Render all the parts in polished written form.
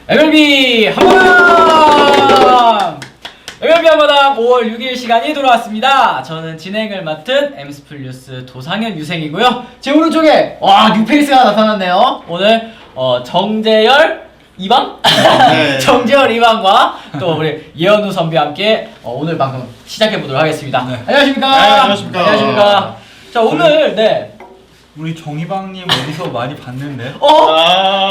MLB 한마당! MLB 한마당 5월 6일 시간이 돌아왔습니다. 저는 진행을 맡은 엠스플뉴스 도상현 유생이고요. 제 오른쪽에 뉴페이스가 나타났네요. 오늘 정재열 이방? 네. 정재열 이방과 또 우리 예현우 선비와 함께 오늘 방송 시작해보도록 하겠습니다. 네. 안녕하십니까? 네, 안녕하십니까? 안녕하십니까? 자, 오늘 우리 정희방님 어디서 많이 봤는데?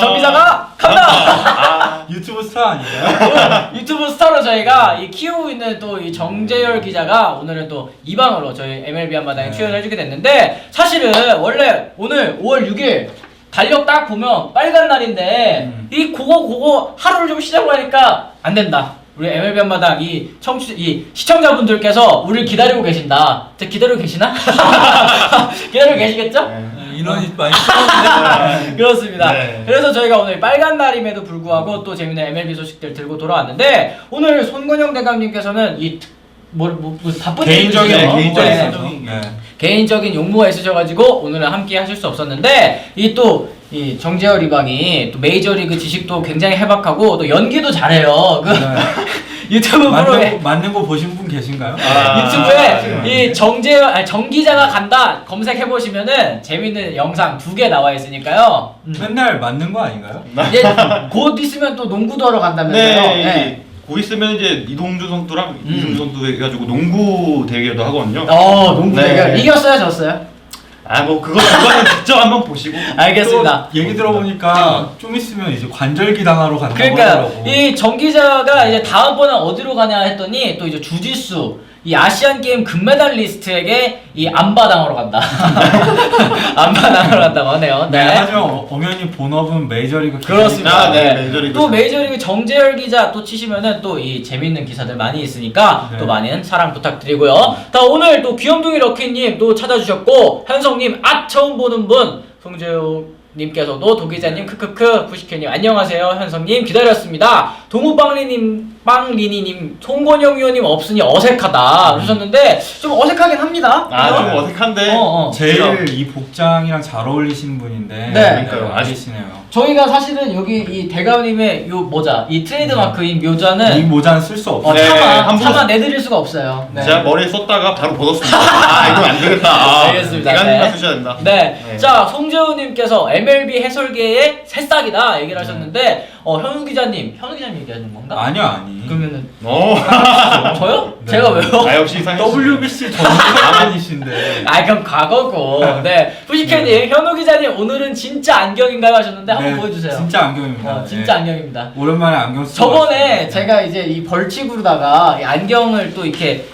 정 기자가 간다! 유튜브 스타 아닌가요? 유튜브 스타로 저희가 키우고 있는 또 이 정재열 기자가 오늘은 또 이방으로 저희 MLB 한마당에 출연을 해주게 됐는데, 사실은 원래 오늘 5월 6일 달력 딱 보면 빨간 날인데 이 그거 하루를 좀 시작을 하니까 안 된다. 우리 MLB 한마당 이 시청자분들께서 우리를 기다리고 계신다. 기다리고 계시나? 기다리고 계시겠죠? 인원이 많이 적었는데. 그렇습니다. 네. 그래서 저희가 오늘 빨간 날임에도 불구하고 또 재밌는 MLB 소식들 들고 돌아왔는데, 오늘 손건영 대감님께서는 바쁜 개인적인 일이죠. 개인적인 네. 사정이. 개인적인 용무가 있으셔가지고 오늘은 함께 하실 수 없었는데, 이 정재열 이방이 또 메이저리그 지식도 굉장히 해박하고 또 연기도 잘해요. 유튜브 프로에 맞는 거 보신 분 계신가요? 유튜브에 이 정 기자가 간다 검색해 보시면은 재밌는 영상 2개 나와 있으니까요. 맨날 맞는 거 아닌가요? 이제 곧 있으면 또 농구도 하러 간다면서요. 네. 곧 있으면 이제 이동주 선수랑 이승주 선수 해가지고 농구 대회도 하거든요. 농구 네. 대결 이겼어요, 졌어요? 그거는 직접 한번 보시고. 알겠습니다. 또 얘기 들어보니까 좀 있으면 이제 관절기 당하러 간다고 그러니까 하더라고. 이 정 기자가 이제 다음번에 어디로 가냐 했더니 또 이제 주짓수 이 아시안 게임 금메달리스트에게 이 안바당으로 간다. 안바당으로 간다고 하네요. 네, 하지만 엄연히 본업은 메이저리그 그렇습니다. 네, 메이저리그. 또 메이저리그 정재열 기자 또 치시면은 또 이 재밌는 기사들 많이 있으니까 네. 또 많은 사랑 부탁드리고요. 자, 오늘 또 귀염둥이 럭키님 또 찾아주셨고, 현성님 처음 보는 분, 송재우 님께서도 도기자님 크크크, 구식현님 안녕하세요, 현성님 기다렸습니다. 동우빵리님 송건영 위원님 없으니 어색하다 하셨는데, 좀 어색하긴 합니다. 좀 어색한데. 제일 이 복장이랑 잘 어울리시는 분인데. 네. 그러니까요. 아시시네요. 저희가 사실은 여기 이 대감님의 요 모자, 이 트레이드마크인 이 묘자는 모자는 쓸 수 없어요. 네, 차마 내드릴 수가 없어요. 네. 제가 머리에 썼다가 바로 벗었습니다. 이건 안 되겠다. 알겠습니다. 대감님만 네. 쓰셔야 된다. 네. 자, 송재우님께서 MLB 해설계의 새싹이다 얘기를 하셨는데, 현우 기자님 얘기하는 건가? 아니. 그러면은 저요? 네. 제가 왜요? 역시 이상해. WBC 전문가이신데. 그럼 과거고. 네. 푸시캔님, 현우 기자님 오늘은 진짜 안경인가요 하셨는데 한번 보여주세요. 진짜 안경입니다. 진짜 네. 안경입니다. 오랜만에 안경 쓰고 저번에 왔어요. 제가 이제 이 벌칙으로다가 이 안경을 또 이렇게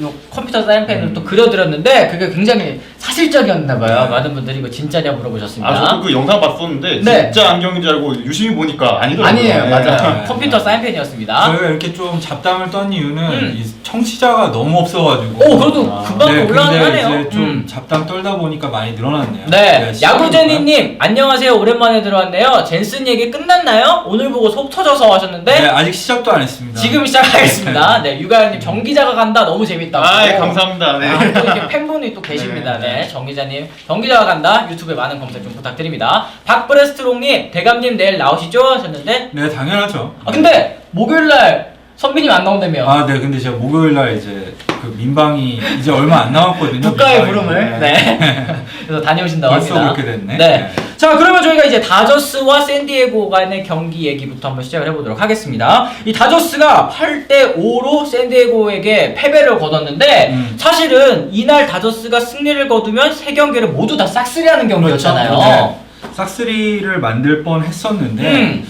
요 컴퓨터 사인펜으로 또 그려드렸는데, 그게 굉장히 사실적이었나봐요. 많은 분들이 이거 진짜냐 물어보셨습니다. 저도 그 영상 봤었는데 네. 진짜 안경인 줄 알고 유심히 보니까 아니더라고요. 아니에요, 네. 맞아요. 네. 컴퓨터 사인펜이었습니다. 저희가 이렇게 좀 잡담을 떤 이유는 이 청취자가 너무 없어가지고. 그래도 금방 네, 올라가긴 근데 하네요. 이제 좀 잡담 떨다 보니까 많이 늘어났네요. 네, 시작해볼까요? 야구제니님 안녕하세요. 오랜만에 들어왔네요. 젠슨 얘기 끝났나요? 오늘 보고 속 터져서 하셨는데, 네, 아직 시작도 안 했습니다. 지금 시작하겠습니다. 네, 유가연님 정 기자가 간다 너무 재밌다고. 감사합니다. 네. 또 이렇게 팬분이 또 계십니다. 네. 네, 정 기자님, 정 기자가 간다 유튜브에 많은 검색 좀 부탁드립니다. 박브레스트롱님, 대감님 내일 나오시죠 하셨는데, 네, 당연하죠. 근데 목요일날 선비님 안 나온다며. 네, 근데 제가 목요일날 이제 그 민방이 이제 얼마 안 남았거든요. 국가의 민방이. 부름을. 네. 그래서 다녀오신다고 벌써 합니다. 그렇게 됐네. 네. 자, 그러면 저희가 이제 다저스와 샌디에고 간의 경기 얘기부터 한번 시작을 해보도록 하겠습니다. 이 다저스가 8대5로 샌디에고에게 패배를 거뒀는데, 사실은 이날 다저스가 승리를 거두면 3경기를 모두 다 싹쓸이하는 경기였잖아요. 그렇죠. 네. 싹쓸이를 만들 뻔 했었는데,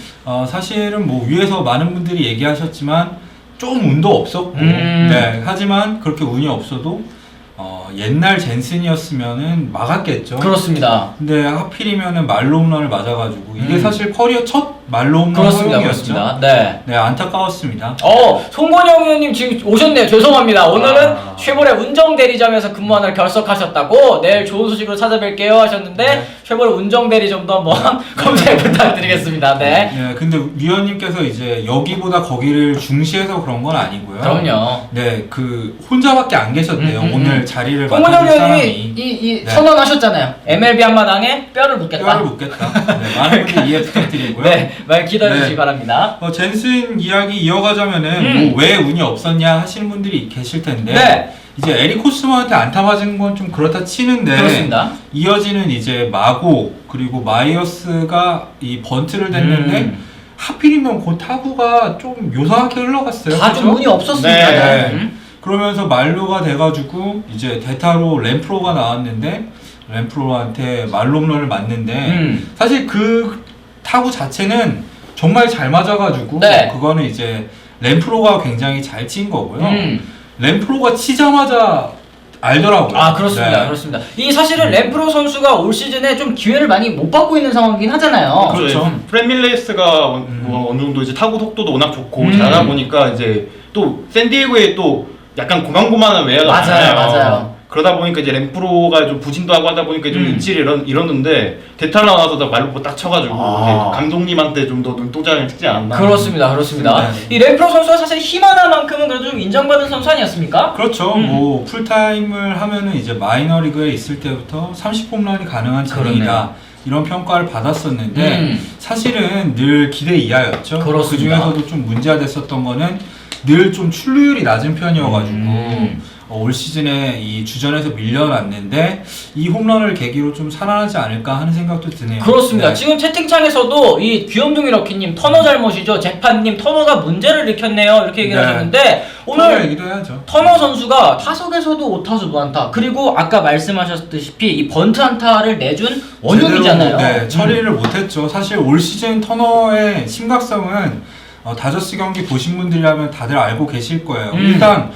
사실은 뭐 위에서 많은 분들이 얘기하셨지만 좀 운도 없었고, 네, 하지만 그렇게 운이 없어도 옛날 젠슨이었으면은 막았겠죠. 그렇습니다. 근데 하필이면은 말로 홈런을 맞아가지고 이게 사실 커리어 첫 말로 홈런 그렇습니다. 허용이었죠. 그렇습니다. 네. 네, 안타까웠습니다. 송건영 의원님 지금 오셨네요. 죄송합니다. 오늘은 쉐보레 운정 대리점에서 근무하느라 결석하셨다고, 내일 좋은 소식으로 찾아뵐게요 하셨는데, 네. 쉐보레 운정 대리점도 한번 검색 부탁드리겠습니다. 네. 네, 근데 위원님께서 이제 여기보다 거기를 중시해서 그런 건 아니고요. 그럼요. 네, 그 혼자밖에 안 계셨대요. 오늘 자리를 송문영 맡아줄 의원이 사람이 이 네. 선언하셨잖아요. MLB 한마당에 뼈를 묻겠다. 뼈를 묻겠다. 네, 많은 분들 이해 부탁드리고요. 네, 말 기다려주시기 네. 바랍니다. 젠슨 이야기 이어가자면은 뭐 왜 운이 없었냐 하시는 분들이 계실 텐데 네. 이제 에릭 호스먼한테 안타 맞은 건 좀 그렇다 치는데 그렇습니다. 이어지는 이제 마고 그리고 마이어스가 이 번트를 댔는데 하필이면 그 타구가 좀 묘사하게 흘러갔어요. 다 좀 그죠? 운이 없었습니다. 네. 그러면서 말로가 돼가지고 이제 대타로 램프로가 나왔는데 램프로한테 말홈런을 맞는데 사실 그 타구 자체는 정말 잘 맞아가지고 네. 그거는 이제 램프로가 굉장히 잘 친 거고요. 음. 램프로가 치자마자 알더라고요. 아 그렇습니다. 네. 그렇습니다. 이 사실은 램프로 선수가 올 시즌에 좀 기회를 많이 못 받고 있는 상황이긴 하잖아요. 그렇죠. 프렛 밀레이스가 뭐 어느 정도 이제 타구 속도도 워낙 좋고 잘하다 보니까 이제 또 샌디에고에 또 약간 고만고만한 외야가 맞아요, 많아요. 맞아요. 그러다 보니까 이제 램프로가 좀 부진도 하고 하다 보니까 좀 일치를 이뤘는데 대타 나와서 말로 딱 쳐가지고 아. 이제 감독님한테 좀 더 눈동자를 찍지 않았나. 그렇습니다, 그렇습니다. 네. 이 램프로 선수가 사실 힘 하나만큼은 그래도 좀 인정받은 선수 아니었습니까? 그렇죠. 뭐 풀타임을 하면은 이제 마이너리그에 있을 때부터 30홈런이 가능한 그렇네요. 체력이다. 이런 평가를 받았었는데 사실은 늘 기대 이하였죠. 그렇습니다. 그 중에서도 좀 문제가 됐었던 거는 늘 좀 출루율이 낮은 편이어가지고 올 시즌에 이 주전에서 밀려났는데 이 홈런을 계기로 좀 살아나지 않을까 하는 생각도 드네요. 그렇습니다. 네. 지금 채팅창에서도 이 귀염둥이 럭키님 터너 잘못이죠. 재판님 터너가 문제를 일으켰네요. 이렇게 얘기를 네. 하셨는데 오늘 오늘 얘기도 해야죠. 터너 선수가 타석에서도 5타수 무안타 그리고 아까 말씀하셨다시피 이 번트 안타를 내준 원흉이잖아요. 제대로, 네, 처리를 못했죠. 사실 올 시즌 터너의 심각성은 다저스 경기 보신 분들이라면 다들 알고 계실 거예요. 일단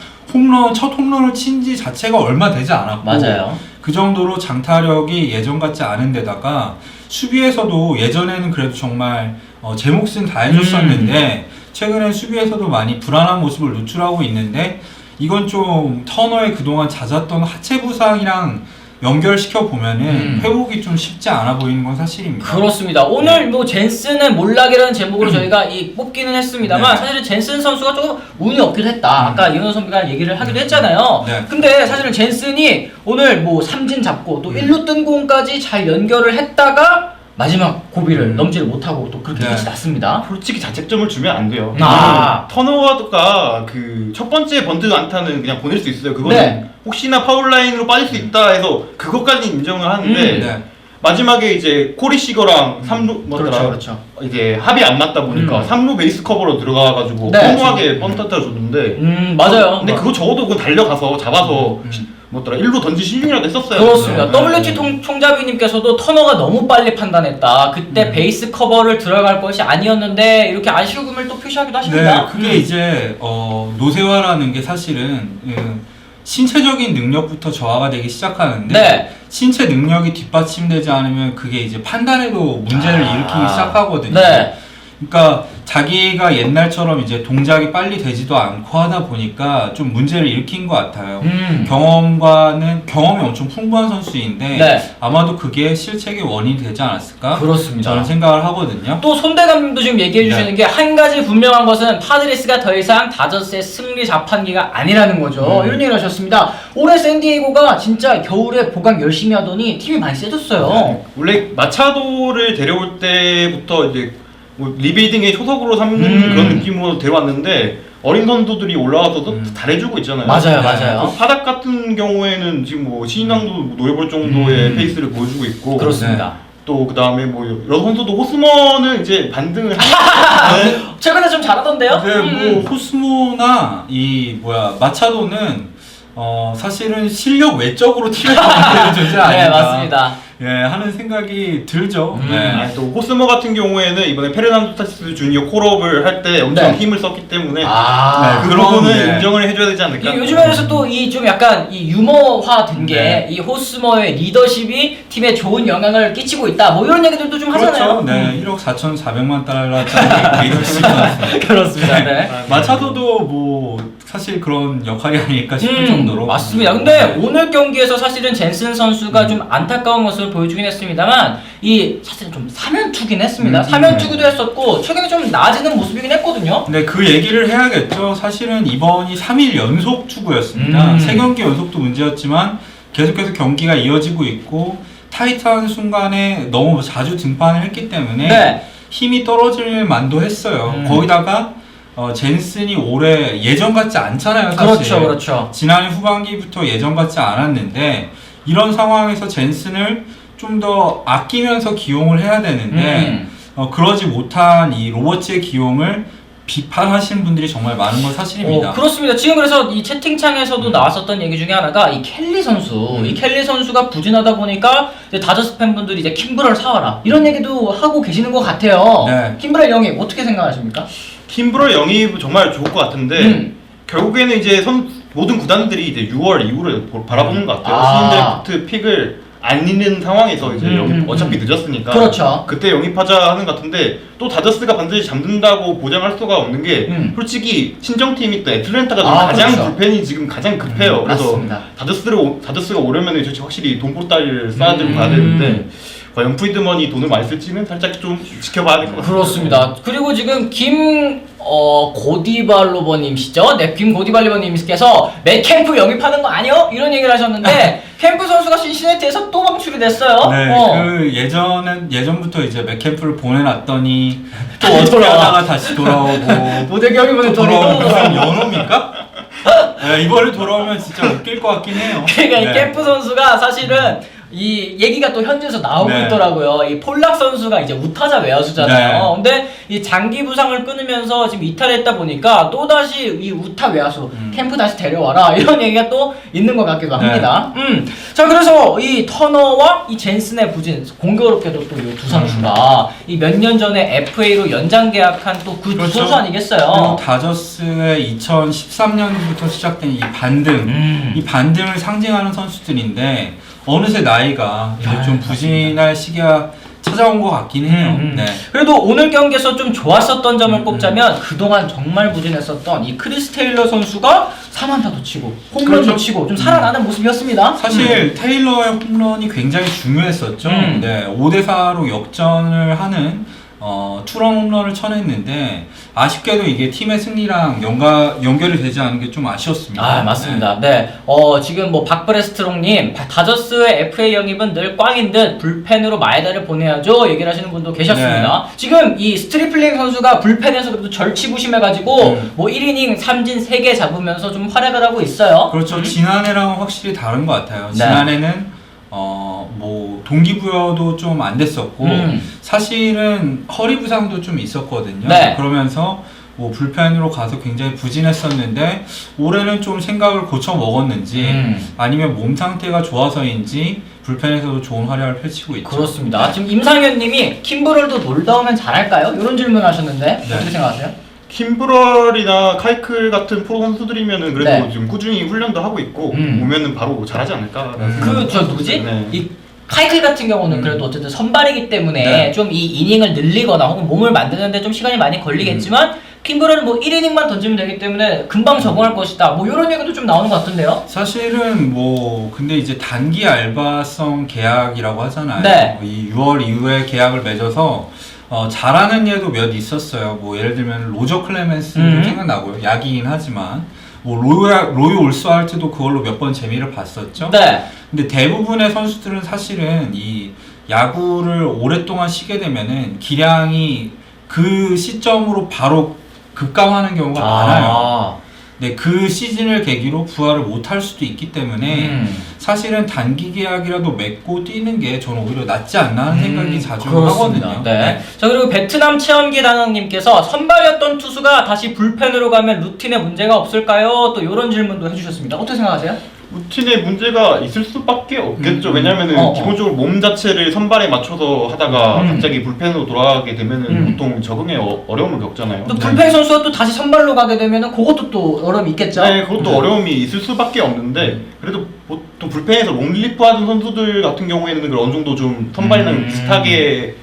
첫 홈런을 친 지 자체가 얼마 되지 않았고 맞아요. 그 정도로 장타력이 예전 같지 않은 데다가 수비에서도 예전에는 그래도 정말 제 몫은 다 해줬었는데 최근엔 수비에서도 많이 불안한 모습을 노출하고 있는데 이건 좀 터너의 그동안 잦았던 하체 부상이랑 연결시켜 보면은 회복이 좀 쉽지 않아 보이는 건 사실입니다. 그렇습니다. 오늘 뭐 젠슨의 몰락이라는 제목으로 저희가 이 뽑기는 했습니다만 네. 사실은 젠슨 선수가 조금 운이 없기도 했다. 아까 이현우 선배가 얘기를 하기도 했잖아요. 네. 근데 사실은 젠슨이 오늘 뭐 삼진 잡고 또 1루 뜬 공까지 잘 연결을 했다가 마지막 고비를 넘지를 못하고 또 그렇게 네. 끝이 났습니다. 솔직히 자책점을 주면 안 돼요. 아. 터너가 그 첫 번째 번트 안타는 그냥 보낼 수 있어요. 그거는 네. 혹시나 파울 라인으로 빠질 수 있다 해서 그것까지 인정을 하는데 네. 마지막에 이제 코리 시거랑 3루 뭐더라 그렇죠. 이제 합이 안 맞다 보니까 3루 베이스 커버로 들어가가지고 네. 허무하게 번트 안타 줬는데 맞아요. 근데 그거 적어도 그건 달려가서 잡아서 뭐더라 1루 던질 실력이라도 했었어요. 그렇습니다. 네. WT 총잡이님께서도 터너가 너무 빨리 판단했다. 그때 베이스 커버를 들어갈 것이 아니었는데 이렇게 아쉬움을 또 표시하기도 하십니다. 네, 그게 이제 노쇠화라는 게 사실은 신체적인 능력부터 저하가 되기 시작하는데 네. 신체 능력이 뒷받침되지 않으면 그게 이제 판단에도 문제를 일으키기 시작하거든요. 네. 그러니까 자기가 옛날처럼 이제 동작이 빨리 되지도 않고 하다 보니까 좀 문제를 일으킨 것 같아요. 경험이 엄청 풍부한 선수인데 네. 아마도 그게 실책의 원인이 되지 않았을까? 그렇습니다. 저는 생각을 하거든요. 또 손대감님도 지금 얘기해 주시는 네. 게 한 가지 분명한 것은 파드레스가 더 이상 다저스의 승리 자판기가 아니라는 거죠. 이런 얘기를 하셨습니다. 올해 샌디에이고가 진짜 겨울에 보강 열심히 하더니 팀이 많이 세졌어요. 원래 마차도를 데려올 때부터 이제 뭐 리빌딩의 초석으로 삼는 그런 느낌으로 데려왔는데 어린 선수들이 올라와서도 잘해주고 있잖아요. 맞아요, 네. 맞아요. 파닥 같은 경우에는 지금 뭐 신인왕도 노려볼 정도의 페이스를 보여주고 있고 그렇습니다. 또 그 다음에 뭐 여러 선수도 호스먼은 이제 반등을 하는 최근에 좀 잘하던데요? 근데 뭐 호스모나 마차도는 사실은 실력 외적으로 팀에 담는 존재 아닌가. 네, 맞습니다. 예, 하는 생각이 들죠. 네. 아니, 또 호스머 같은 경우에는 이번에 페르난도 타티스 주니어 콜업을 할 때 엄청 네. 힘을 썼기 때문에 아, 네, 그 그런, 부분은 네. 인정을 해줘야 되지 않을까. 요즘에 그래서 또 이 좀 약간 이 유머화 된 게 네. 이 호스머의 리더십이 팀에 좋은 영향을 끼치고 있다. 뭐 이런 얘기들도 좀 하잖아요. 그렇죠. 네, 1억 4,400만 달러짜리 리더십 선수. 그렇습니다. 네. 마차도도 뭐 사실 그런 역할이 아닐까 싶을 정도로. 맞습니다. 근데 오늘 경기에서 사실은 젠슨 선수가 좀 안타까운 모습을 보여주긴 했습니다만 이 사실은 좀 사면투긴 했습니다. 사면투기도 했었고 최근에 좀 나아지는 모습이긴 했거든요. 네, 그 얘기를 해야겠죠. 사실은 이번이 3일 연속 투구였습니다. 3경기 연속도 문제였지만 계속해서 경기가 이어지고 있고 타이트한 순간에 너무 자주 등판을 했기 때문에 네. 힘이 떨어질 만도 했어요. 거기다가 젠슨이 올해 예전 같지 않잖아요. 사실. 그렇죠. 지난해 후반기부터 예전 같지 않았는데 이런 상황에서 젠슨을 좀 더 아끼면서 기용을 해야 되는데 그러지 못한 이 로버츠의 기용을 비판하시는 분들이 정말 많은 건 사실입니다. 그렇습니다. 지금 그래서 이 채팅창에서도 나왔었던 얘기 중에 하나가 이 켈리 선수, 이 켈리 선수가 부진하다 보니까 이제 다저스 팬분들이 이제 킴브렐 사와라 이런 얘기도 하고 계시는 것 같아요. 네. 킴브렐 영입 어떻게 생각하십니까? 킴브렐 영입 정말 좋을 것 같은데 결국에는 이제 모든 구단들이 이제 6월 이후를 바라보는 것 같아요. 신인 드래프트 픽을 안 있는 상황에서 이제 영입 어차피 늦었으니까 그렇죠. 그때 영입하자 하는 것 같은데 또 다저스가 반드시 잠든다고 보장할 수가 없는 게 솔직히 친정팀이 또 애틀랜타가 좀 가장 그렇죠. 불펜이 지금 가장 급해요. 그래서 맞습니다. 다저스가 오려면 이제 확실히 돈보따리를 쌓아들고 가야 되는데 과연 프리드먼이 돈을 많이 쓸지는 살짝 좀 지켜봐야 될 것 같습니다. 그렇습니다. 그리고 지금 고디발로버님이시죠? 네, 김 고디발로버님께서 맥캠프 영입하는 거 아니요? 이런 얘기를 하셨는데 캠프 선수가 신시내티에서 또 방출이 됐어요. 네, 그 예전부터 이제 맥캠프를 보내놨더니 또 다시 어떻게 돌아와. 하다가 다시 돌아오고 모델 경기보다 돌아오면 무슨 연호입니까? 네, 이번에 돌아오면 진짜 웃길 것 같긴 해요. 그러니까 이 네. 캠프 선수가 사실은 이 얘기가 또 현지에서 나오고 네. 있더라고요. 이 폴락 선수가 이제 우타자 외야수잖아요. 네. 근데 이 장기 부상을 끊으면서 지금 이탈했다 보니까 또 다시 이 우타 외야수 캠프 다시 데려와라 이런 얘기가 또 있는 것 같기도 합니다. 자, 그래서 이 터너와 이 젠슨의 부진 공교롭게도 또 이 두 선수가 이 몇 년 전에 FA로 연장 계약한 또 그 두 그렇죠. 선수 아니겠어요? 그리고 다저스의 2013년부터 시작된 이 반등, 이 반등을 상징하는 선수들인데 어느새 나이가 이제 좀 부진할 시기가 찾아온 것 같긴 해요. 네. 그래도 오늘 경기에서 좀 좋았었던 점을 꼽자면 그동안 정말 부진했었던 이 크리스 테일러 선수가 3안타도 치고 홈런도 그렇죠. 치고 좀 살아나는 모습이었습니다. 사실 테일러의 홈런이 굉장히 중요했었죠. 네, 5대4로 역전을 하는 투런 홈런을 쳐냈는데 아쉽게도 이게 팀의 승리랑 연결이 되지 않은 게 좀 아쉬웠습니다. 아, 맞습니다. 네. 지금 뭐 박브레스트롱님 다저스의 FA 영입은 늘 꽝인 듯 불펜으로 마에다를 보내야죠 얘기를 하시는 분도 계셨습니다. 지금 이 스트리플링 선수가 불펜에서 그래도 절치부심해가지고 뭐 1이닝 3진 3개 잡으면서 좀 활약을 하고 있어요. 그렇죠. 지난해랑은 확실히 다른 것 같아요. 지난해는 뭐 동기부여도 좀 안 됐었고 사실은 허리 부상도 좀 있었거든요. 네. 그러면서 뭐 불펜으로 가서 굉장히 부진했었는데 올해는 좀 생각을 고쳐 먹었는지 아니면 몸 상태가 좋아서인지 불펜에서도 좋은 활약을 펼치고 있죠. 그렇습니다. 지금 임상현님이 킴브럴도 놀다 오면 잘할까요? 이런 질문을 하셨는데 네. 어떻게 생각하세요? 킴브럴이나 카이클 같은 프로 선수들이면은 그래도 네. 지금 꾸준히 훈련도 하고 있고 오면은 바로 잘하지 않을까. 그 저 누구지? 네. 이 카이클 같은 경우는 그래도 어쨌든 선발이기 때문에 네. 좀 이 이닝을 늘리거나 혹은 몸을 만드는데 좀 시간이 많이 걸리겠지만 킴브럴은 뭐 1이닝만 던지면 되기 때문에 금방 적응할 것이다. 뭐 이런 얘기도 좀 나오는 것 같은데요. 사실은 뭐 근데 이제 단기 알바성 계약이라고 하잖아요. 네. 이 6월 이후에 계약을 맺어서 잘하는 예도 몇 있었어요. 뭐 예를 들면 로저 클레멘스도 생각나고요. 야기긴 하지만 뭐 로이 올스와르트도 그걸로 몇 번 재미를 봤었죠. 네. 근데 대부분의 선수들은 사실은 이 야구를 오랫동안 쉬게 되면은 기량이 그 시점으로 바로 급감하는 경우가 많아요. 네, 그 시즌을 계기로 부활을 못할 수도 있기 때문에 사실은 단기 계약이라도 맺고 뛰는 게 저는 오히려 낫지 않나 하는 생각이 자주 그렇습니다. 하거든요. 네. 자, 그리고 베트남 체험기 단원님께서 선발이었던 투수가 다시 불펜으로 가면 루틴에 문제가 없을까요? 또 이런 질문도 해주셨습니다. 어떻게 생각하세요? 루틴에 문제가 있을 수밖에 없겠죠. 왜냐면은 기본적으로 몸 자체를 선발에 맞춰서 하다가 갑자기 불펜으로 돌아가게 되면은 보통 적응에 어려움을 겪잖아요. 또 불펜 선수가 또 다시 선발로 가게 되면은 그것도 또 어려움이 있겠죠? 네, 그것도 어려움이 있을 수밖에 없는데 그래도 보통 불펜에서 롱리프 하는 선수들 같은 경우에는 어느 정도 좀 선발이랑 비슷하게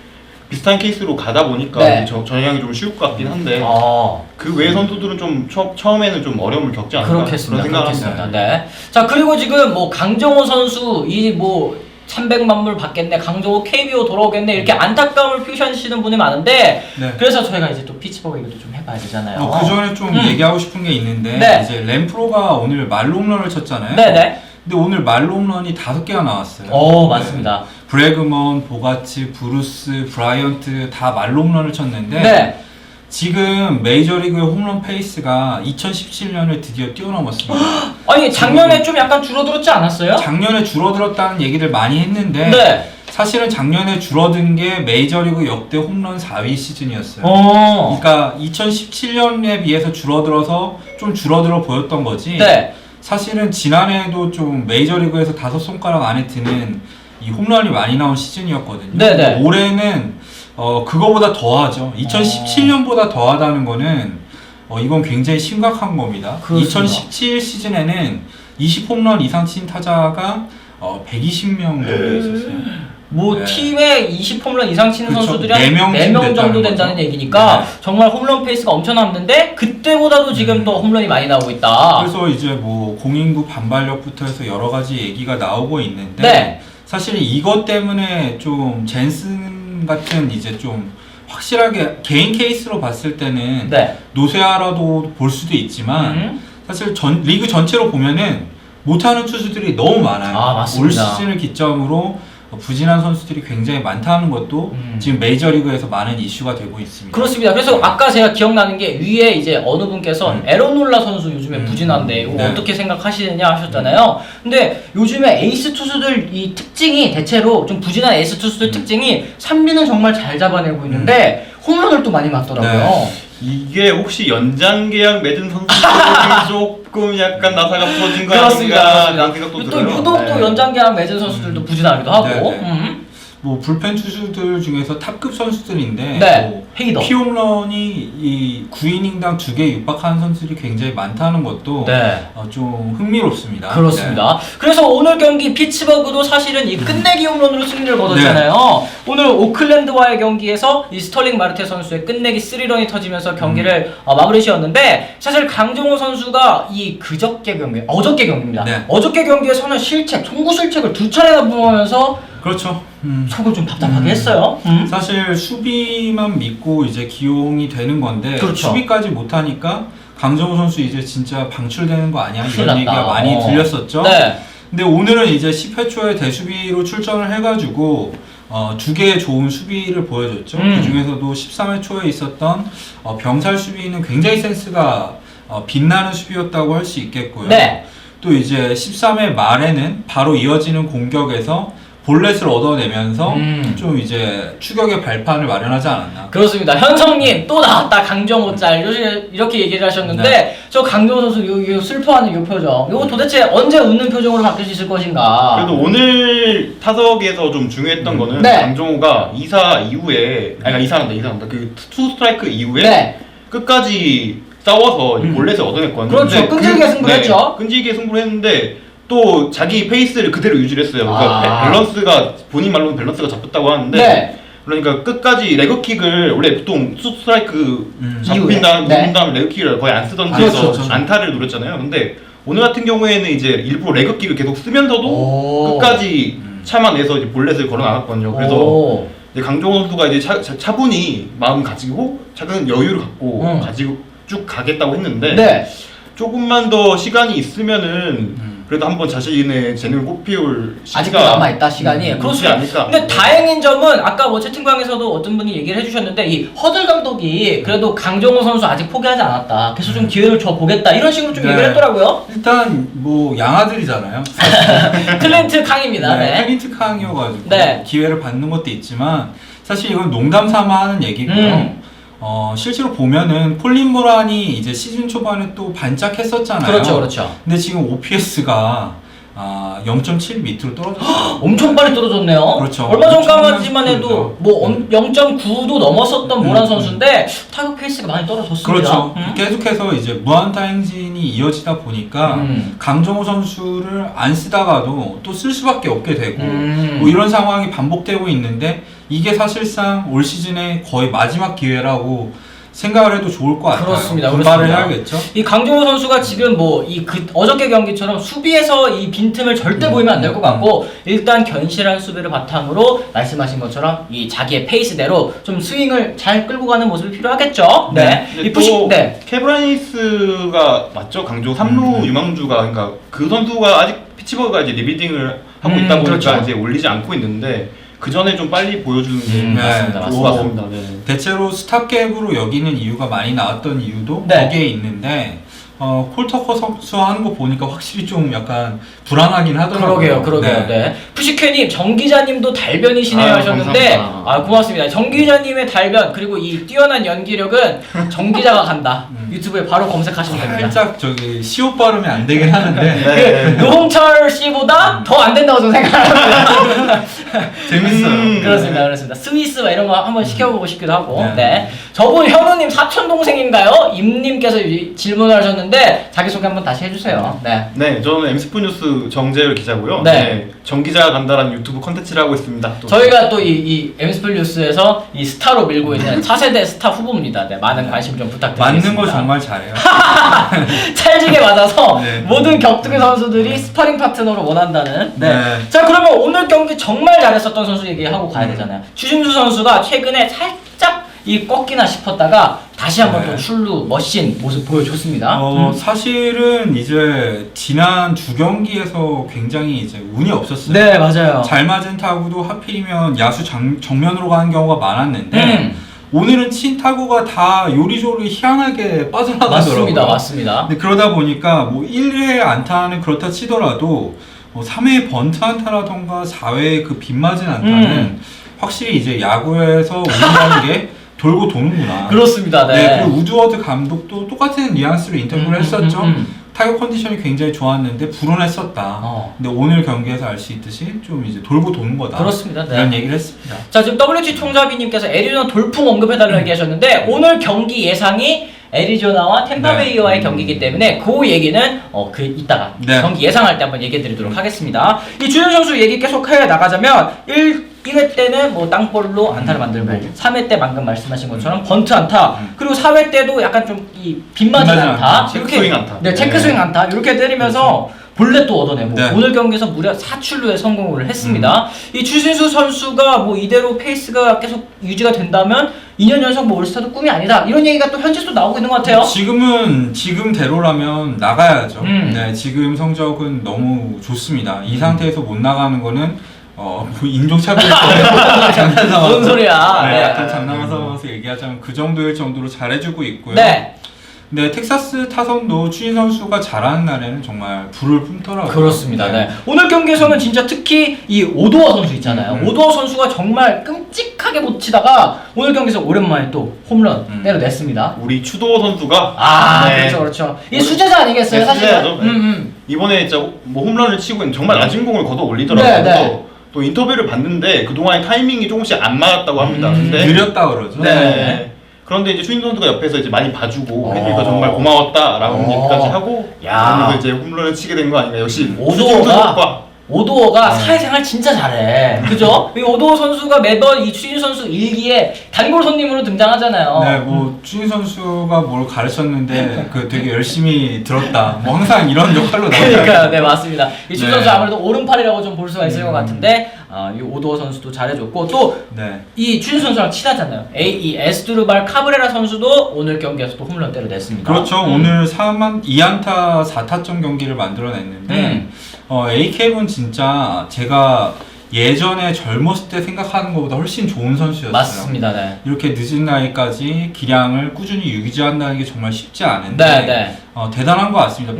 비슷한 케이스로 가다 보니까 네. 전향이 좀 쉬울 것 같긴 한데 어. 그 외의 선수들은 좀 처음에는 좀 어려움을 겪지 않을까 그렇겠습니다. 그런 생각을 그렇겠습니다. 합니다. 네. 자, 그리고 지금 뭐 강정호 선수 이 뭐 300만 불 받겠네, 강정호 KBO 돌아오겠네 이렇게 안타까움을 표시하시는 분이 많은데 네. 그래서 저희가 이제 또 피치버그 얘기도 좀 해봐야 되잖아요. 그 전에 좀 얘기하고 싶은 게 있는데 네. 이제 램프로가 오늘 말홈런을 쳤잖아요. 네네. 근데 오늘 말홈런이 5개가 나왔어요. 오, 맞습니다. 브래그먼, 보가치, 브루스, 브라이언트 다 말홈런을 쳤는데 네. 지금 메이저리그의 홈런 페이스가 2017년을 드디어 뛰어넘었습니다. 아니 작년에 좀 약간 줄어들었지 않았어요? 작년에 줄어들었다는 얘기를 많이 했는데 네. 사실은 작년에 줄어든 게 메이저리그 역대 홈런 4위 시즌이었어요. 어. 그러니까 2017년에 비해서 줄어들어서 좀 줄어들어 보였던 거지. 네. 사실은 지난해에도 좀 메이저리그에서 5손가락 안에 드는 이 홈런이 많이 나온 시즌이었거든요. 네네. 올해는 그거보다 더하죠. 2017년보다 더하다는 거는 이건 굉장히 심각한 겁니다. 그렇습니다. 2017 시즌에는 20홈런 이상 친 타자가 120명 정도 있었어요. 뭐 네. 팀에 20홈런 이상 치는 그쵸. 선수들이 한 네 명 4명 정도 됐다는 된다는 거죠. 얘기니까 네. 정말 홈런 페이스가 엄청났는데 그때보다도 지금 더 홈런이 많이 나오고 있다. 그래서 이제 뭐 공인구 반발력부터 해서 여러 가지 얘기가 나오고 있는데 네. 사실 이것 때문에 좀 젠슨 같은 이제 좀 확실하게 개인 케이스로 봤을 때는 네. 노세아라도 볼 수도 있지만 사실 리그 전체로 보면은 못하는 투수들이 너무 많아요. 아, 맞습니다. 올 시즌을 기점으로 부진한 선수들이 굉장히 많다는 것도 지금 메이저리그에서 많은 이슈가 되고 있습니다. 그렇습니다. 그래서 아까 제가 기억나는 게 위에 이제 어느 분께서 에로놀라 선수 요즘에 부진한데 이거 네. 어떻게 생각하시느냐 하셨잖아요. 근데 요즘에 에이스 투수들 이 특징이 대체로 좀 부진한 에이스 투수들 특징이 3리는 정말 잘 잡아내고 있는데 홈런을 또 많이 맞더라고요. 네. 이게 혹시 연장 계약 맺은 선수들이 조금 약간 나사가 부러진 거 그렇습니다. 아닌가 그런 생각도 또 들어요. 유독 또 네. 연장 계약 맺은 선수들도 부진하기도 하고. 네, 네. 뭐 불펜 투수들 중에서 탑급 선수들인데 네. 뭐 헤이더. 피홈런이 이 9이닝당 2개 육박하는 선수들이 굉장히 많다는 것도 네. 좀 흥미롭습니다. 그렇습니다. 그래서 오늘 경기 피츠버그도 사실은 이 끝내기 홈런으로 승리를 거뒀잖아요. 오늘 오클랜드와의 경기에서 이 스털링 마르테 선수의 끝내기 3런이 터지면서 경기를 마무리 지었는데 사실 강정호 선수가 이 어저께 경기입니다. 네. 어저께 경기에서는 송구 실책을 2차례나 범하면서 그렇죠. 속을 좀 답답하게 했어요. 사실 수비만 믿고 이제 기용이 되는 건데 그렇죠. 수비까지 못하니까 강정호 선수 이제 진짜 방출되는 거 아니야 큰일 이런 얘기가 났다. 많이 들렸었죠. 네. 근데 오늘은 이제 10회 초에 대수비로 출전을 해가지고 2개의 좋은 수비를 보여줬죠. 그 중에서도 13회 초에 있었던 병살 수비는 굉장히 센스가 빛나는 수비였다고 할 수 있겠고요. 네. 또 이제 13회 말에는 바로 이어지는 공격에서 볼넷을 얻어내면서 좀 이제 추격의 발판을 마련하지 않았나. 그렇습니다. 현성님 또 나왔다 강정호 짤 이렇게 얘기를 하셨는데 네. 저 강정호 선수 요 슬퍼하는 요 표정 이거 도대체 언제 웃는 표정으로 바뀔 수 있을 것인가. 그래도 오늘 타석에서 좀 중요했던 거는 네. 강정호가 2사 이후에 아니 2사한다 그 투 스트라이크 이후에 네. 끝까지 싸워서 볼넷을 얻어냈거든요. 그렇죠. 근데 끈질기게 승부를 했죠. 끈질기게 승부를 했는데 또 자기 페이스를 그대로 유지를 했어요. 그러니까 밸런스가 본인 말로는 밸런스가 잡혔다고 하는데 네. 그러니까 끝까지 레그킥을 원래 보통 스트라이크 이후에. 잡힌 다음 네. 레그킥을 거의 안 쓰던지 그렇죠, 해서 그렇죠. 안타를 노렸잖아요. 근데 오늘 같은 경우에는 이제 일부러 레그킥을 계속 쓰면서도 오. 끝까지 참아내서 이제 볼넷을 걸어 나갔거든요. 그래서 오. 이제 강정호 선수가 이제 차분히 마음 가지고 작은 여유를 갖고 가지고 쭉 가겠다고 했는데 네. 조금만 더 시간이 있으면은 그래도 한번 자신의 재능을 꽃피울 아직도 시기가 남아있다 시간이. 있지 그렇습니다. 않을까. 근데 다행인 점은 아까 뭐 채팅방에서도 어떤 분이 얘기를 해주셨는데 이 허들 감독이 그래도 강정호 선수 아직 포기하지 않았다. 계속 좀 기회를 줘 보겠다 이런 식으로 좀 네. 얘기를 했더라고요. 일단 뭐 양아들이잖아요. 클린트 캉입니다. 네. 클린트 캉이어가지고 네. 기회를 받는 것도 있지만 사실 이건 농담 삼아 하는 얘기고요. 실제로 보면은 콜린 모란이 이제 시즌 초반에 또 반짝했었잖아요. 그렇죠, 그렇죠. 근데 지금 OPS가 0.7 밑으로 떨어졌어요. 엄청 빨리 떨어졌네요. 그렇죠. 얼마 전까지만 엄청난 해도 스피드죠. 뭐 0.9도 넘었었던 모란 선수인데 타격 페이스가 많이 떨어졌습니다. 그렇죠. 계속해서 이제 무한타 행진이 이어지다 보니까 강정호 선수를 안 쓰다가도 또 쓸 수밖에 없게 되고 뭐 이런 상황이 반복되고 있는데 이게 사실상 올 시즌의 거의 마지막 기회라고 생각을 해도 좋을 것 같아요. 그렇습니다. 분발을 그렇습니다. 해야겠죠. 이 강정호 선수가 지금 뭐 어저께 경기처럼 수비에서 이 빈틈을 절대 보이면 안 될 것 같고 일단 견실한 수비를 바탕으로 말씀하신 것처럼 이 자기의 페이스대로 좀 스윙을 잘 끌고 가는 모습이 필요하겠죠. 네. 이 푸시 네. 케브라니스가 맞죠? 강조 3루 유망주가 그러니까 그 선수가 아직 피츠버그가 이제 리빌딩을 하고 있다 보니까 그렇죠. 이제 올리지 않고 있는데 그 전에 좀 빨리 보여주는 게 맞습니다. 좋을 것 같습니다. 네. 대체로 스탑갭으로 여기는 이유가 많이 나왔던 이유도 네. 거기에 있는데 콜터커 선수 하는 거 보니까 확실히 좀 약간 불안하긴 하더라고요. 그러게요. 네. 푸시케님, 정 기자님도 달변이시네요 아유, 하셨는데, 감사합니다. 고맙습니다. 정 기자님의 달변 그리고 이 뛰어난 연기력은 정 기자가 간다. 유튜브에 바로 검색하시면 됩니다. 살짝 저기 시옷 발음이 안 되긴 하는데 네. 노홍철 씨보다 더 안 된다고 저는 생각합니다. 재밌어요. 그렇습니다. 스위스 막 이런 거 한번 시켜보고 싶기도 하고. 네. 네. 저분 현우님 사촌 동생인가요? 임님께서 질문을 하셨는데 자기 소개 한번 다시 해주세요. 네. 네, 저는 엠스포뉴스 정재열 기자고요. 네. 네. 정 기자가 간다라는 유튜브 컨텐츠를 하고 있습니다. 또 저희가 또 이 엠스플 뉴스에서 이 스타로 밀고 있는 차세대 스타 후보입니다. 네, 많은 관심 좀 부탁드리겠습니다. 맞는 거 정말 잘해요. 찰지게 맞아서 네. 모든 격투기 선수들이 스파링 파트너로 원한다는. 네. 네. 자, 그러면 오늘 경기 정말 잘했었던 선수 얘기하고 가야 되잖아요. 추신수 선수가 최근에 살짝 이 꺾이나 싶었다가 다시 한번 또 출루 머신 모습 보여줬습니다. 사실은 이제 지난 두 경기에서 굉장히 이제 운이 없었어요. 네, 맞아요. 잘 맞은 타구도 하필이면 야수 정면으로 가는 경우가 많았는데 오늘은 친 타구가 다 요리조리 희한하게 빠져나가더라고요. 맞습니다. 근데 그러다 보니까 뭐 1회 안타는 그렇다 치더라도 3회 번트 안타라던가 4회 그 빗맞은 안타는 확실히 이제 야구에서 운이라는 게 돌고 도는구나. 그렇습니다. 네. 그리고 우드워드 감독도 똑같은 뉘앙스로 인터뷰를 했었죠. 타격 컨디션이 굉장히 좋았는데 불온했었다. 근데 오늘 경기에서 알 수 있듯이 좀 이제 돌고 도는 거다. 그렇습니다. 네. 이런 얘기를 했습니다. 자, 지금 WG 총잡이님께서 애리조나 돌풍 언급해달라고 얘기하셨는데 오늘 경기 예상이 애리조나와 템파베이와의 경기이기 때문에 그 얘기는 이따가 경기 예상할 때 한번 얘기해드리도록 하겠습니다. 이 주현 선수 얘기 계속 해 나가자면 1회 때는 뭐 땅볼로 안타를 만들고 3회 때 방금 말씀하신 것처럼 번트 안타 그리고 4회 때도 약간 좀 이 빗맞은 안타 체크스윙 안타 네, 체크스윙 안타 이렇게 때리면서 볼넷도 얻어내고 오늘 경기에서 무려 4출루에 성공을 했습니다. 이 추신수 선수가 뭐 이대로 페이스가 계속 유지가 된다면 2년 연속 뭐 올스타도 꿈이 아니다 이런 얘기가 또 현재 또 나오고 있는 것 같아요. 지금대로라면 나가야죠. 네, 지금 성적은 너무 좋습니다. 이 상태에서 못 나가는 거는 인종차별에서 장난 삼아서 뭔 소리야? 네, 네. 약간 장난 삼아서 얘기하자면 그 정도일 정도로 잘해주고 있고요. 네. 네, 텍사스 타선도 추신 선수가 잘하는 날에는 정말 불을 뿜더라고요. 그렇습니다. 네. 오늘 경기에서는 진짜 특히 이 오도어 선수 있잖아요. 오도어 선수가 정말 끔찍하게 못 치다가 오늘 경기에서 오랜만에 또 홈런 때려냈습니다. 우리 추도호 선수가 네. 그렇죠. 이 수제자 아니겠어요, 사실? 수제자죠. 이번에 진짜 뭐 홈런을 치고 정말 낮은 공을 걷어 올리더라고요. 네. 또 인터뷰를 봤는데 그동안의 타이밍이 조금씩 안 맞았다고 합니다. 근데 느렸다 그러죠. 네. 그런데 이제 추신 선수가 옆에서 이제 많이 봐주고 해주니까 정말 고마웠다라는 얘기까지 하고 그러면서 이제 홈런을 치게 된 거 아닌가. 역시 오도어가 사회생활 진짜 잘해. 그죠? 이 오도어 선수가 매번 이 추신 선수 일기에 단골 손님으로 등장하잖아요. 네, 뭐 추신 선수가 뭘 가르쳤는데 그 되게 열심히 들었다. 뭐 항상 이런 역할로 나오잖아요. 그러니까요, 네 맞습니다. 이 추신 선수 아무래도 오른팔이라고 좀 볼 수가 있을 것 같은데 이 오도어 선수도 잘해줬고 또 이 추신 선수랑 친하잖아요. 이 에스두르발 카브레라 선수도 오늘 경기에서 또 홈런 때려냈습니다. 그렇죠. 오늘 2안타 4타점 경기를 만들어냈는데 AK는 진짜 제가 예전에 젊었을 때 생각하는 것보다 훨씬 좋은 선수였어요. 맞습니다. 네. 이렇게 늦은 나이까지 기량을 꾸준히 유지한다는 게 정말 쉽지 않은데 대단한 것 같습니다.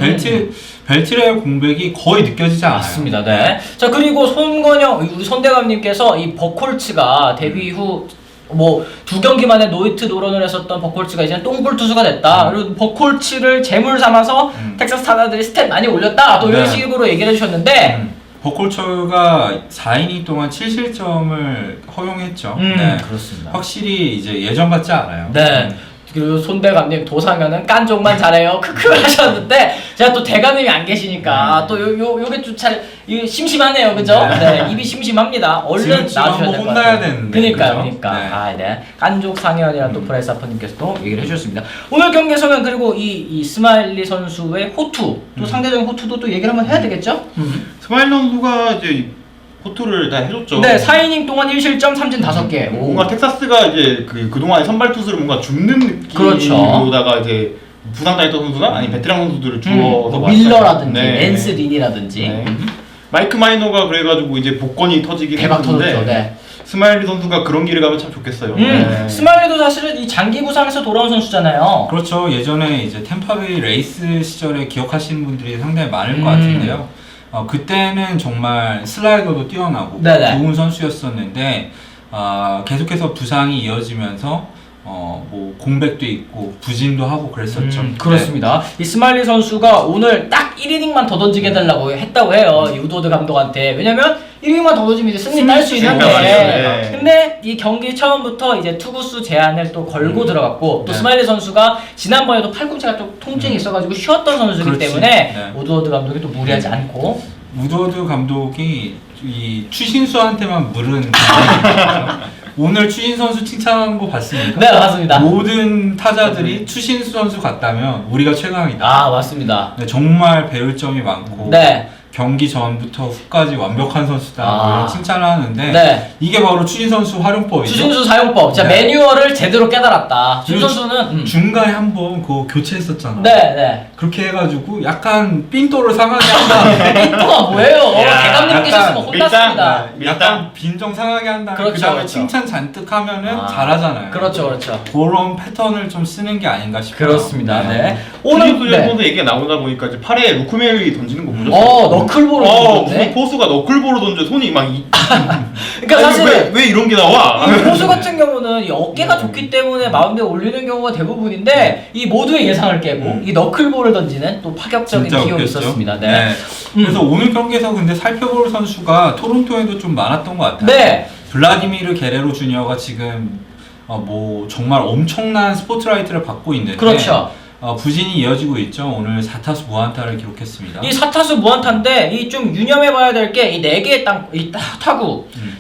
벨트레의 공백이 거의 느껴지지 않아요. 맞습니다. 네. 자, 그리고 손건영 우리 손대감님께서 이 버콜츠가 데뷔 후 뭐 2경기 만에 노히트 노런을 했었던 버콜츠가 이제 똥볼 투수가 됐다. 그리고 버콜츠를 재물 삼아서 텍사스 타자들이 스탯 많이 올렸다. 또 이런 네. 식으로 얘기를 해주셨는데 버콜처가 4이닝 동안 7실점을 허용했죠. 네. 그렇습니다. 확실히 이제 예전 같지 않아요. 네. 그리고 손대감님 도상현은 깐족만 잘해요. 크크 하셨는데 제가 또 대감님이 안 계시니까 또 요게 좀 잘 심심하네요, 그죠? 네. 입이 심심합니다. 얼른 지금 나와주셔야 한번 될 것 혼나야 같아요. 되는데, 그니까요, 그죠? 그니까. 네. 아, 네. 깐족 상현이랑 또 프레스 아퍼님께서 또 얘기를 해주셨습니다. 오늘 경기에서는 그리고 이 스마일리 선수의 호투, 또 상대적인 호투도 또 얘기를 한번 해야 되겠죠? 스마일 선수가 이제 호투를 다 해줬죠. 네, 4이닝 동안 1실점 3진 5개. 뭔가 텍사스가 이제 그동안의 선발 투수를 뭔가 줍는 그렇죠. 느낌으로다가 이제 부상 당했던 선수나 아니 베테랑 선수들을 주어서 뭐 왔어요. 밀러라든지 네. 랜스 린이라든지 네. 마이크 마이너가 그래가지고 이제 복권이 터지긴 대박 했는데 터졌죠. 네. 스마일리 선수가 그런 길을 가면 참 좋겠어요. 네. 스마일리도 사실은 이 장기 부상에서 돌아온 선수잖아요. 그렇죠. 예전에 이제 템파베이 레이스 시절에 기억하시는 분들이 상당히 많을 것 같은데요. 그때는 정말 슬라이더도 뛰어나고 네네. 좋은 선수였었는데 계속해서 부상이 이어지면서 뭐 공백도 있고 부진도 하고 그랬었죠. 그렇습니다. 이 스마일리 선수가 오늘 딱 1이닝만 더 던지게 해달라고 했다고 해요. 이 우드워드 감독한테. 왜냐면 1이닝만 더 던지면 이제 승리 딸 수 있는데. 네. 근데 이 경기 처음부터 이제 투구수 제한을 또 걸고 들어갔고 또 네. 스마일리 선수가 지난번에도 팔꿈치가 좀 통증이 있어가지고 쉬었던 선수이기 그렇지. 때문에 네. 우드워드 감독이 또 무리하지 않고 우드워드 감독이 이 추신수한테만 물은 감독이거든요. 오늘 추신 선수 칭찬하는 거 봤습니까? 네, 맞습니다. 모든 타자들이 추신수 선수 같다면 우리가 최강이다. 아, 맞습니다. 네, 정말 배울 점이 많고 네. 경기 전부터 후까지 완벽한 선수다 이런 칭찬을 하는데 네. 이게 바로 추신 선수 활용법이죠. 추신수 사용법. 진짜 네. 매뉴얼을 제대로 깨달았다. 추신 그리고 선수는 중간에 한번 그거 교체했었잖아. 네, 네. 그렇게 해가지고 약간 삔또를 상하게 한 다음에 삔또가 뭐예요? 야, 대감님 계셨으면 혼났습니다. 약간 빈정 상하게 한 다음에 그렇죠, 그 다음에 그렇죠. 칭찬 잔뜩 하면은 아, 잘하잖아요. 그렇죠, 그렇죠. 그런 패턴을 좀 쓰는 게 아닌가 싶어요. 그렇습니다. 네. 오늘 오늘 네. 선수 얘기가 나오다 보니까 이제 팔에 루크메리 던지는 거 보셨어요? 너클볼을 던졌네. 무슨 포수가 너클볼을 던져 손이 막 그러니까 아니, 사실 왜 이런 게 나와? 이 포수 같은 경우는 이 어깨가 좋기 때문에 마운드에 올리는 경우가 대부분인데 이 모두의 예상을 깨고 이 너클볼을 던지는 또 파격적인 진짜 기억이 웃겼죠. 있었습니다. 네. 그래서 오늘 경기에서 근데 살펴볼 선수가 토론토에도 좀 많았던 것 같아요. 네. 블라디미르 게레로 주니어가 지금 뭐 정말 엄청난 스포트라이트를 받고 있는데 그렇죠. 부진이 이어지고 있죠. 오늘 4타수 무안타를 기록했습니다. 이 4타수 무안타인데 이 좀 유념해봐야 될 게 이 4개의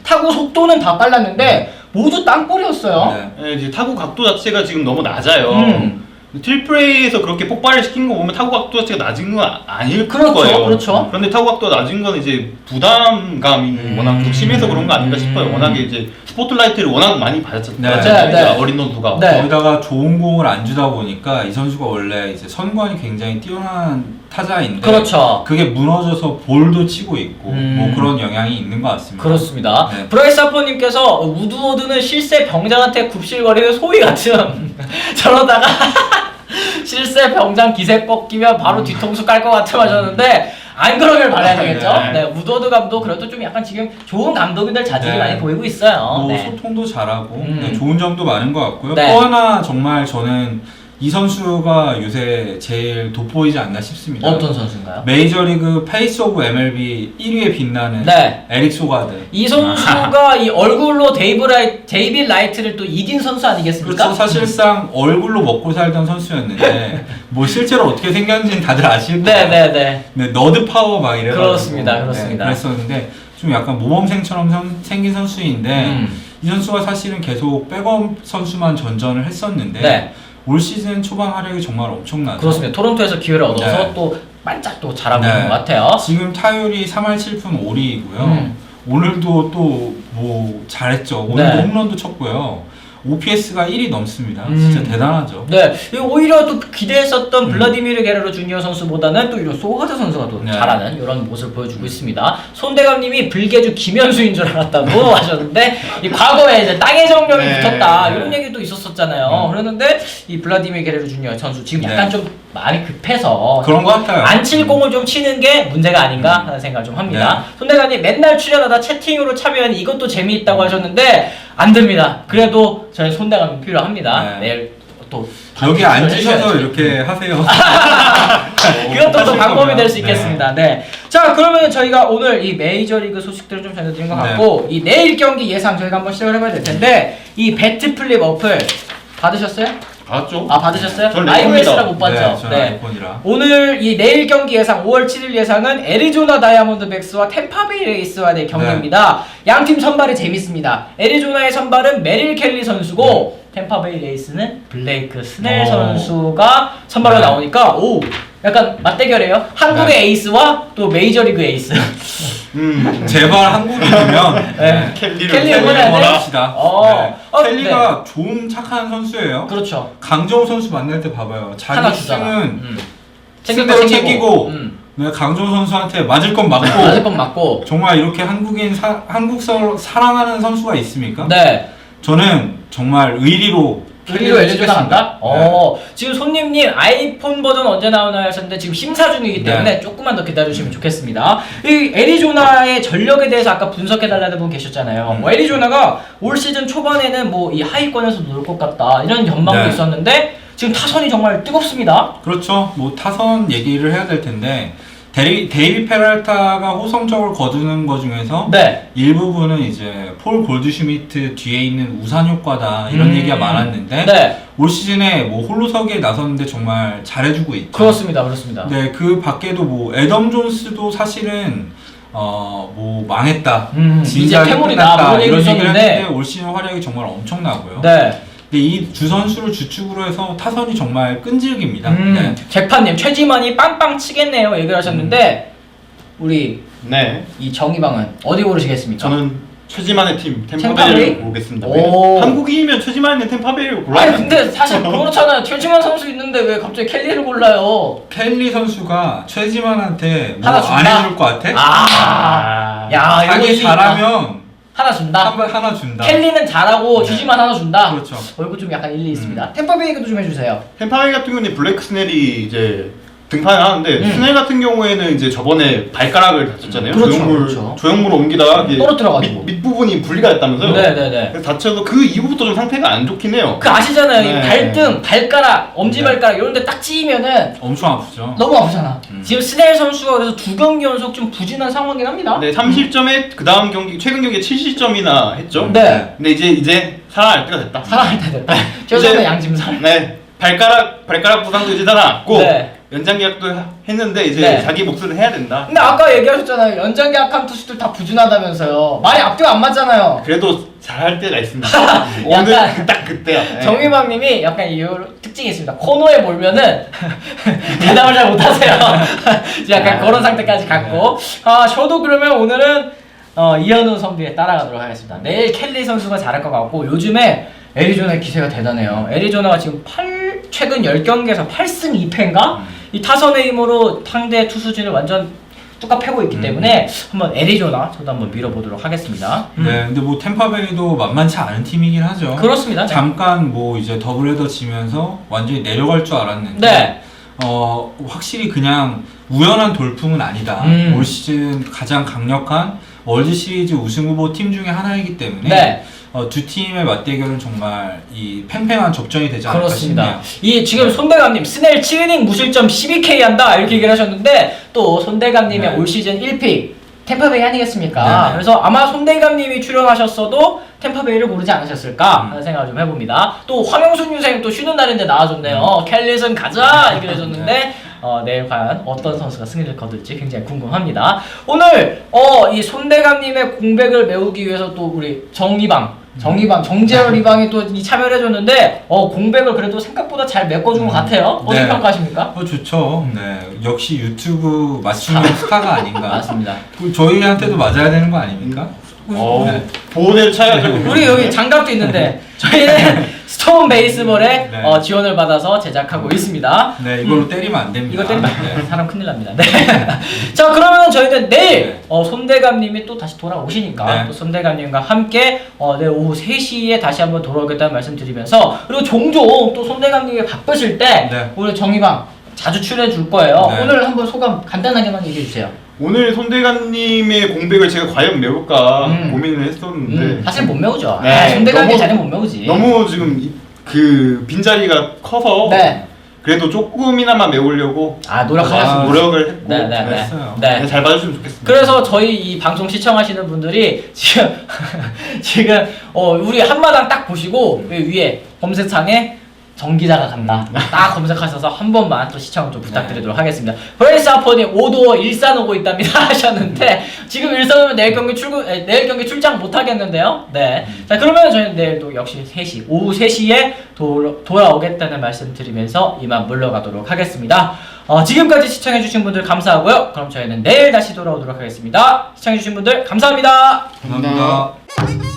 타구 속도는 다 빨랐는데 모두 땅볼이었어요. 네. 네, 이제 타구 각도 자체가 지금 너무 낮아요. 음. 트리플레이에서 그렇게 폭발을 시킨 거 보면 타구 각도 자체가 낮은 건 아닐 그렇죠, 거예요. 그렇죠. 그런데 타구 각도가 낮은 건 이제 부담감이 워낙 좀 심해서 그런 거 아닌가 싶어요. 워낙에 이제 스포트라이트를 워낙 많이 받았잖아요. 네, 네. 어린 선수가. 네. 거기다가 좋은 공을 안 주다 보니까 이 선수가 원래 이제 선관이 굉장히 뛰어난 타자인데 그렇죠. 그게 무너져서 볼도 치고 있고 음. 뭐 그런 영향이 있는 것 같습니다. 그렇습니다. 네. 브라이스 하퍼님께서 우드워드는 실세 병장한테 굽실거리는 소위 같은 저러다가 실세 병장 기세 꺾이면 바로 뒤통수 깔 것 같아 하셨는데 안 그러길 바라야 되겠죠? 네, 우드워드 감독 그래도 좀 약간 지금 좋은 감독인들 자질이 네. 많이 보이고 있어요. 뭐 네. 소통도 잘하고 네, 좋은 점도 많은 것 같고요. 네. 또 하나 정말 저는 이 선수가 요새 제일 돋보이지 않나 싶습니다. 어떤 선수인가요? 메이저리그 페이스 오브 MLB 1위에 빛나는 네. 에릭 소가드. 이 선수가 이 얼굴로 데이빗 라이트를 또 이긴 선수 아니겠습니까? 그렇죠. 사실상 얼굴로 먹고 살던 선수였는데 뭐 실제로 어떻게 생겼는지는 다들 아실 거예요. 네네네. 네, 너드 파워 막 이래가지고 그렇습니다, 그렇습니다. 그랬었는데 좀 약간 모범생처럼 생긴 선수인데 이 선수가 사실은 계속 백업 선수만 전전을 했었는데 네. 올 시즌 초반 활약이 정말 엄청나죠. 그렇습니다. 토론토에서 기회를 얻어서 네. 또 반짝 또 잘하고 네. 있는 것 같아요. 지금 타율이 3할 7푼 5리이고요. 음. 오늘도 또 뭐 잘했죠. 오늘도 네. 홈런도 쳤고요. OPS가 1이 넘습니다. 진짜 대단하죠. 네, 오히려 또 기대했었던 블라디미르 게레로 주니어 선수보다는 또 이런 소가드 선수가 또 네. 잘하는 이런 모습을 보여주고 있습니다. 손대감님이 불개주 김현수인 줄 알았다고 하셨는데 이 과거에 이제 땅의 정령이 네. 붙었다 이런 얘기도 있었었잖아요. 그랬는데 이 블라디미르 게레로 주니어 선수 지금 약간 네. 좀 많이 급해서 그런 것 같아요. 안 칠 공을 좀 치는 게 문제가 아닌가 하는 생각을 좀 합니다. 손대감님 맨날 출연하다 채팅으로 참여하니 이것도 재미있다고 하셨는데 안 됩니다. 그래도 저희 손대감이 필요합니다. 네. 내일 또 여기 앉으셔서 해줘야지. 이렇게 하세요. 그것도 또 하실 방법이 거면. 될 수 있겠습니다. 네. 자, 그러면 저희가 오늘 이 메이저리그 소식들을 좀 전해드린 것 같고, 이 내일 경기 예상 저희가 한번 시작을 해봐야 될 텐데, 이 배트플립 어플 받으셨어요? 봤죠? 아, 받으셨어요? 전 iOS라 레이콘입니다. 못 봤죠? 네, 저는 아이폰이라. 오늘 이 내일 경기 예상 5월 7일 예상은 애리조나 다이아몬드백스와 템파베이 레이스와의 경기입니다. 양 팀 선발이 재밌습니다. 애리조나의 선발은 메릴 켈리 선수고 템파베이 레이스는 블레이크 스넬 선수가 선발로 나오니까 오 약간 맞대결이에요. 한국의 에이스와 또 메이저리그 에이스. 제발 한국이면 네. 켈리를 응원해야 돼요? 원합시다. 어. 네. 켈리가 좋은 착한 선수예요. 그렇죠. 강정호 선수 만날 때 봐봐요. 하나 자기 주잖아. 승은 챙길 승대로 거 챙기고 네, 강정호 선수한테 맞을 건 맞고 맞을 건 맞고. 정말 이렇게 한국서 사랑하는 선수가 있습니까? 네. 저는 정말 의리로 그리고 애리조나 간다? 네. 지금 손님님 아이폰 버전 언제 나오나요 하셨는데 지금 심사 중이기 때문에 네. 조금만 더 기다려주시면 좋겠습니다. 이 애리조나의 전력에 대해서 아까 분석해달라는 분 계셨잖아요. 뭐 애리조나가 올 시즌 초반에는 뭐 이 하위권에서 놀 것 같다 이런 전망도 네. 있었는데 지금 타선이 정말 뜨겁습니다. 그렇죠. 뭐 타선 얘기를 해야 될 텐데 데이비 페랄타가 호성적을 거두는 것 중에서 네. 일부분은 이제 폴 골드슈미트 뒤에 있는 우산 효과다 이런 얘기가 많았는데 네. 올 시즌에 뭐 홀로서기에 나섰는데 정말 잘해주고 있죠. 그렇습니다. 그렇습니다. 네, 그 밖에도 뭐 애덤 존스도 사실은 뭐 망했다, 이제 진작에 퇴물이다 끝났다 뭐 이런 얘기를 있었는데 했는데 올 시즌 활약이 정말 엄청나고요. 네. 근데 이 두 선수를 주축으로 해서 타선이 정말 끈질깁니다. 네. 잭파님 최지만이 빵빵 치겠네요 얘기를 하셨는데 우리 네. 이 정희방은 어디 고르시겠습니까? 저는 최지만의 팀 템파베이? 템파베이를 고르겠습니다. 오. 한국인이면 최지만의 템파베이를 골라야 아니 근데 사실 그렇잖아요. 최지만 선수 있는데 왜 갑자기 켈리를 골라요? 켈리 선수가 최지만한테 뭐 하나 안 준다? 해줄 것 같아? 야 이거 자기 일리 있다. 잘하면 하나 준다. 하나 준다. 켈리는 잘하고 주지만 하나 준다. 그렇죠. 이거 좀 약간 일리 있습니다. 템파베이 얘기도 좀 해주세요. 템파베이 같은 경우는 블레이크 스넬이 이제 등판을 하는데 스넬 같은 경우에는 이제 저번에 발가락을 다쳤잖아요. 그렇죠, 그렇죠. 조형물 옮기다가 이게 떨어뜨려가지고. 밑부분이 분리가 됐다면서요? 네네네. 그래서 다쳐서 그 이후부터 좀 상태가 안 좋긴 해요. 그 아시잖아요. 이 네. 발등, 발가락, 엄지발가락 이런 데 딱 찌이면은 엄청 아프죠. 너무 아프잖아. 지금 스넬 선수가 그래서 2경기 연속 좀 부진한 상황이긴 합니다. 네, 30점에 그 다음 경기 최근 경기에 70점이나 했죠. 네. 근데 이제 살아날 때가 됐다. 살아날 때 됐다. 최소한 양심살. 네, 발가락 부상도 이제 살아났고 네. 연장 계약도 했는데 이제 네. 자기 몫을 해야 된다. 근데 아까 얘기하셨잖아요. 연장 계약한 투수들 다 부진하다면서요. 말이 앞뒤가 안 맞잖아요. 그래도 잘할 때가 있습니다. 오늘 약간 딱 그때야. 네. 정유방님이 약간 이 특징이 있습니다. 코너에 몰면은 대답을 잘 못하세요. 약간 그런 상태까지 갔고. 저도 그러면 오늘은 이현우 선비에 따라가도록 하겠습니다. 내일 켈리 선수가 잘할 것 같고 요즘에 애리조나의 기세가 대단해요. 애리조나가 지금 최근 10경기에서 8승 2패인가? 이 타선의 힘으로 상대 투수진을 완전 뚜까 패고 있기 때문에 한번 애리조나 저도 한번 밀어보도록 하겠습니다. 네, 근데 뭐 템파베이도 만만치 않은 팀이긴 하죠. 그렇습니다. 네. 잠깐 뭐 이제 더블헤더 지면서 완전히 내려갈 줄 알았는데 네. 확실히 그냥 우연한 돌풍은 아니다. 올 시즌 가장 강력한 월드 시리즈 우승 후보 팀 중에 하나이기 때문에 네. 두 팀의 맞대결은 정말 이 팽팽한 접전이 되지 않을까 그렇습니다. 싶네요. 이 지금 손대감님 스넬 7이닝 무실점 12K 한다 이렇게 얘기를 하셨는데 또 손대감님의 네. 올 시즌 1픽 템파베이 아니겠습니까? 네. 그래서 아마 손대감님이 출연하셨어도 템파베이를 고르지 않으셨을까 하는 생각을 좀 해봅니다. 또 황영순 유생 또 쉬는 날인데 나와줬네요. 켈리슨 가자 이렇게 해줬는데 내일 과연 어떤 선수가 승리를 거둘지 굉장히 궁금합니다. 오늘 이 손대감님의 공백을 메우기 위해서 또 우리 정재열 이방이 또 참여를 해줬는데 공백을 그래도 생각보다 잘 메꿔준 것 같아요. 어떻게 네. 평가하십니까? 좋죠. 네, 역시 유튜브 맞춤형 스타가 아닌가. 맞습니다. 저희한테도 맞아야 되는 거 아닙니까? 네. 보호대를 차야죠. 우리 여기 장갑도 있는데 저희는 스톤 베이스볼에 네. 지원을 받아서 제작하고 있습니다. 네, 이걸로 때리면 안 됩니다. 이거 때리면 네. 사람 큰일 납니다. 네. 자, 그러면 저희는 내일 손대감님이 또 다시 돌아오시니까 네. 또 손대감님과 함께 내일 오후 3시에 다시 한번 돌아오겠다는 말씀드리면서 그리고 종종 또 손대감님이 바쁘실 때 네. 오늘 정희방 자주 출연해 줄 거예요. 네. 오늘 한번 소감 간단하게만 얘기해 주세요. 오늘 손대관님의 공백을 제가 과연 메울까 고민을 했었는데 사실 못 메우죠. 네, 손대관이 너무- 자네 못 메우지. 너무 지금 그 빈자리가 커서 네. 그래도 조금이나마 메우려고 노력하셨습니다. 노력을 했고 네. 잘했어요. 네. 잘 봐주시면 좋겠습니다. 그래서 저희 이 방송 시청하시는 분들이 지금 우리 한마당 딱 보시고 위에 검색창에 정기자가 간다 딱 검색하셔서 한 번만 또 시청 좀 부탁드리도록 하겠습니다. 브레이스 아퍼님 5도 일산 오고 있답니다 하셨는데 지금 일산 오면 내일 경기 출장 못 하겠는데요. 네. 자 그러면 저희는 내일 또 역시 3시 오후 3시에 돌아오겠다는 말씀 드리면서 이만 물러가도록 하겠습니다. 지금까지 시청해주신 분들 감사하고요. 그럼 저희는 내일 다시 돌아오도록 하겠습니다. 시청해주신 분들 감사합니다. 감사합니다.